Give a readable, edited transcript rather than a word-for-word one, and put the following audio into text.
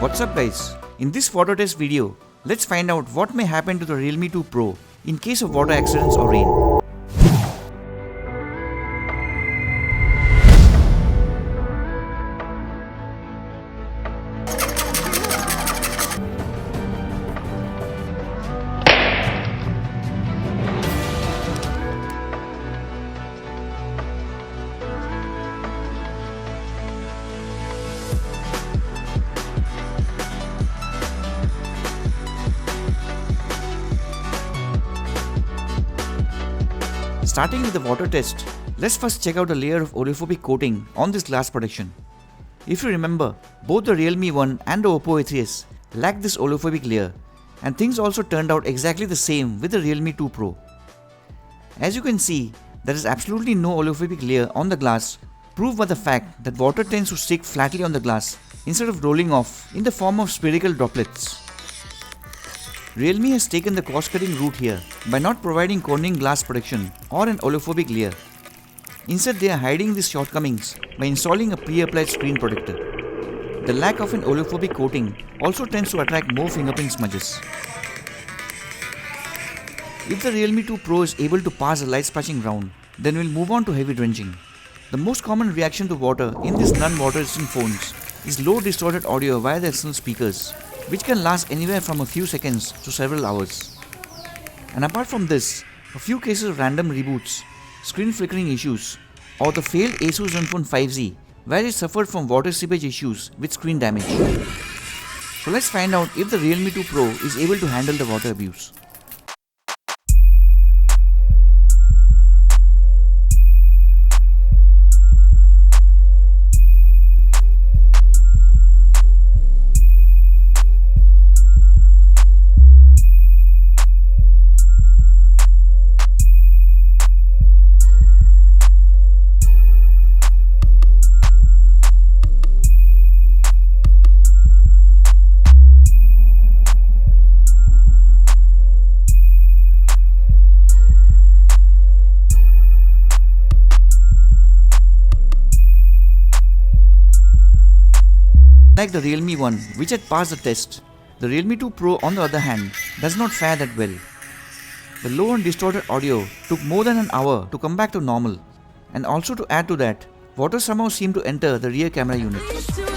What's up guys? In this water test video, let's find out what may happen to the Realme 2 Pro in case of water accidents or rain. Starting with the water test, let's first check out the layer of oleophobic coating on this glass protection. If you remember, both the Realme 1 and the Oppo A3s lacked this oleophobic layer, and things also turned out exactly the same with the Realme 2 Pro. As you can see, there is absolutely no oleophobic layer on the glass, proved by the fact that water tends to stick flatly on the glass instead of rolling off in the form of spherical droplets. Realme has taken the cost-cutting route here by not providing cornering glass protection or an oleophobic layer. Instead, they are hiding these shortcomings by installing a pre-applied screen protector. The lack of an oleophobic coating also tends to attract more fingerprint smudges. If the Realme 2 Pro is able to pass the light splashing round, then we'll move on to heavy drenching. The most common reaction to water in these non-water resistant phones is low distorted audio via the external speakers, which can last anywhere from a few seconds to several hours. And apart from this, a few cases of random reboots, screen flickering issues, or the failed Asus Zenfone 5Z where it suffered from water seepage issues with screen damage. So let's find out if the Realme 2 Pro is able to handle the water abuse. Like the Realme 1, which had passed the test, the Realme 2 Pro on the other hand does not fare that well. The low and distorted audio took more than an hour to come back to normal, and also to add to that, water somehow seemed to enter the rear camera unit.